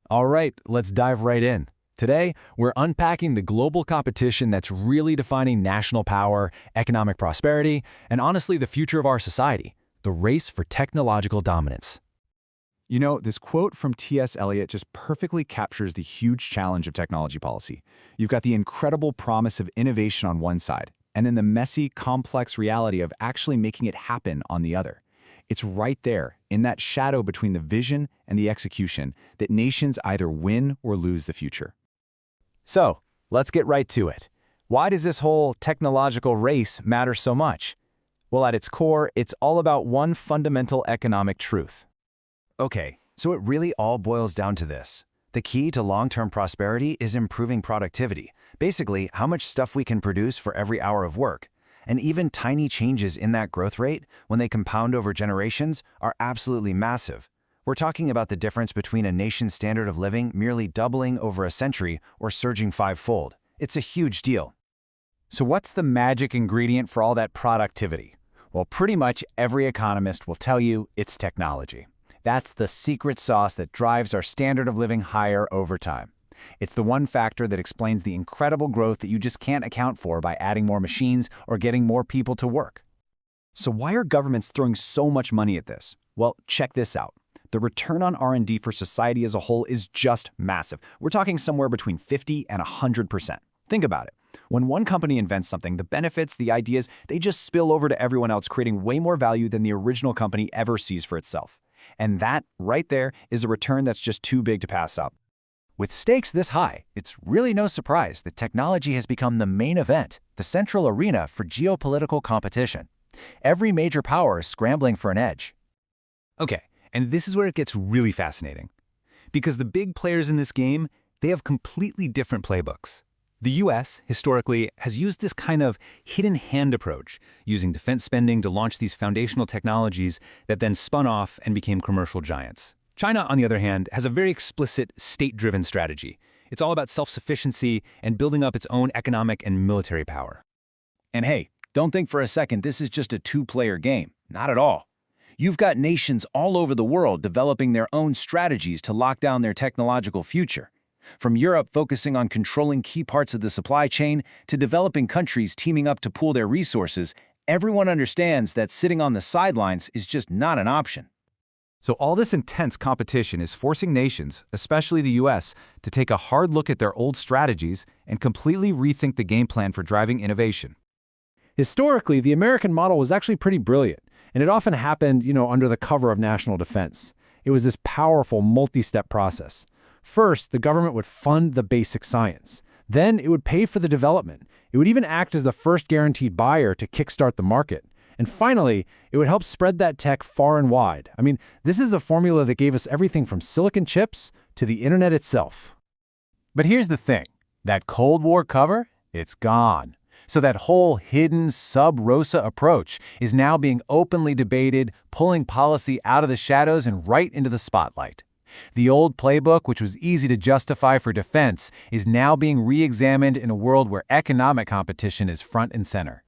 All right, let's dive right in. Today, we're unpacking the global competition that's really defining national power, economic prosperity, and honestly, the future of our society, the race for technological dominance. You know, this quote from T.S. Eliot just perfectly captures the huge challenge of technology policy. You've got the incredible promise of innovation on one side, and then the messy, complex reality of actually making it happen on the other. It's right there, in that shadow between the vision and the execution, that nations either win or lose the future. So, let's get right to it. Why does this whole technological race matter so much? Well, at its core, it's all about one fundamental economic truth. Okay, so it really all boils down to this. The key to long-term prosperity is improving productivity, basically how much stuff we can produce for every hour of work. And even tiny changes in that growth rate, when they compound over generations, are absolutely massive. We're talking about the difference between a nation's standard of living merely doubling over a century or surging five-fold. It's a huge deal. So what's the magic ingredient for all that productivity? Well, pretty much every economist will tell you it's technology. That's the secret sauce that drives our standard of living higher over time. It's the one factor that explains the incredible growth that you just can't account for by adding more machines or getting more people to work. So why are governments throwing so much money at this? Well, check this out. The return on R&D for society as a whole is just massive. We're talking somewhere between 50 and 100%. Think about it. When one company invents something, the benefits, the ideas, they just spill over to everyone else, creating way more value than the original company ever sees for itself. And that, right there, is a return that's just too big to pass up. With stakes this high, it's really no surprise that technology has become the main event, the central arena for geopolitical competition. Every major power is scrambling for an edge. Okay, and this is where it gets really fascinating. Because the big players in this game, they have completely different playbooks. The US, historically, has used this kind of hidden hand approach, using defense spending to launch these foundational technologies that then spun off and became commercial giants. China, on the other hand, has a very explicit state-driven strategy. It's all about self-sufficiency and building up its own economic and military power. And hey, don't think for a second this is just a two-player game. Not at all. You've got nations all over the world developing their own strategies to lock down their technological future. From Europe focusing on controlling key parts of the supply chain to developing countries teaming up to pool their resources, everyone understands that sitting on the sidelines is just not an option. So all this intense competition is forcing nations, especially the US, to take a hard look at their old strategies and completely rethink the game plan for driving innovation. Historically, the American model was actually pretty brilliant, and it often happened, under the cover of national defense. It was this powerful multi-step process. First, the government would fund the basic science. Then it would pay for the development. It would even act as the first guaranteed buyer to kickstart the market. And finally, it would help spread that tech far and wide. I mean, this is the formula that gave us everything from silicon chips to the internet itself. But here's the thing. That Cold War cover, it's gone. So that whole hidden sub-rosa approach is now being openly debated, pulling policy out of the shadows and right into the spotlight. The old playbook, which was easy to justify for defense, is now being re-examined in a world where economic competition is front and center.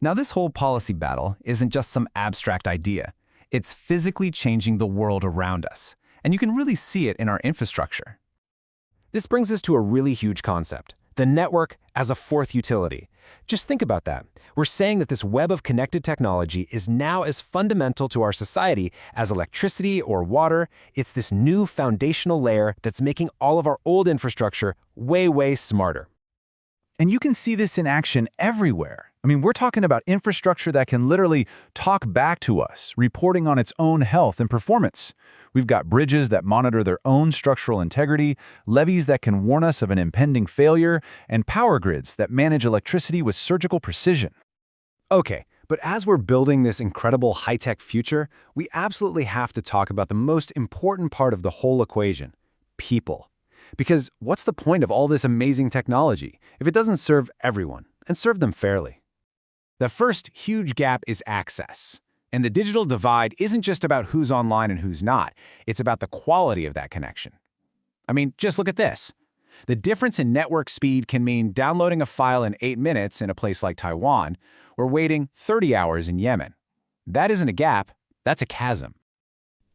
Now, this whole policy battle isn't just some abstract idea. It's physically changing the world around us, and you can really see it in our infrastructure. This brings us to a really huge concept, the network as a fourth utility. Just think about that. We're saying that this web of connected technology is now as fundamental to our society as electricity or water. It's this new foundational layer that's making all of our old infrastructure way, way smarter. And you can see this in action everywhere. I mean, we're talking about infrastructure that can literally talk back to us, reporting on its own health and performance. We've got bridges that monitor their own structural integrity, levees that can warn us of an impending failure, and power grids that manage electricity with surgical precision. Okay, but as we're building this incredible high-tech future, we absolutely have to talk about the most important part of the whole equation, people. Because what's the point of all this amazing technology if it doesn't serve everyone and serve them fairly? The first huge gap is access. And the digital divide isn't just about who's online and who's not. It's about the quality of that connection. I mean, just look at this. The difference in network speed can mean downloading a file in 8 minutes in a place like Taiwan or waiting 30 hours in Yemen. That isn't a gap, that's a chasm.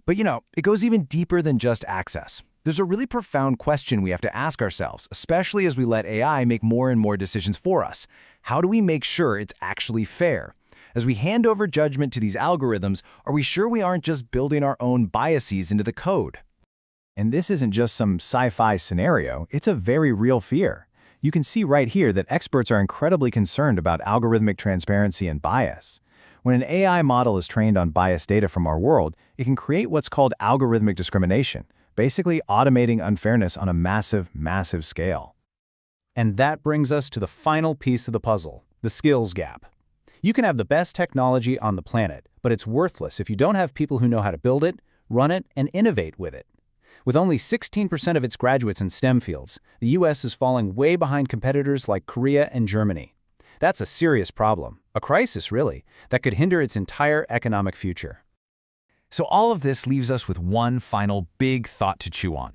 But it goes even deeper than just access. There's a really profound question we have to ask ourselves, especially as we let AI make more and more decisions for us. How do we make sure it's actually fair? As we hand over judgment to these algorithms, are we sure we aren't just building our own biases into the code? And this isn't just some sci-fi scenario, it's a very real fear. You can see right here that experts are incredibly concerned about algorithmic transparency and bias. When an AI model is trained on biased data from our world, it can create what's called algorithmic discrimination, basically automating unfairness on a massive, massive scale. And that brings us to the final piece of the puzzle, the skills gap. You can have the best technology on the planet, but it's worthless if you don't have people who know how to build it, run it, and innovate with it. With only 16% of its graduates in STEM fields, the US is falling way behind competitors like Korea and Germany. That's a serious problem, a crisis really, that could hinder its entire economic future. So all of this leaves us with one final big thought to chew on.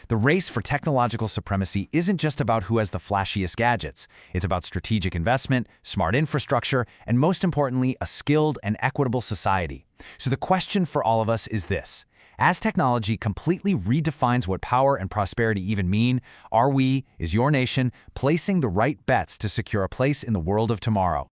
The race for technological supremacy isn't just about who has the flashiest gadgets. It's about strategic investment, smart infrastructure, and most importantly, a skilled and equitable society. So the question for all of us is this. As technology completely redefines what power and prosperity even mean, are we, is your nation, placing the right bets to secure a place in the world of tomorrow?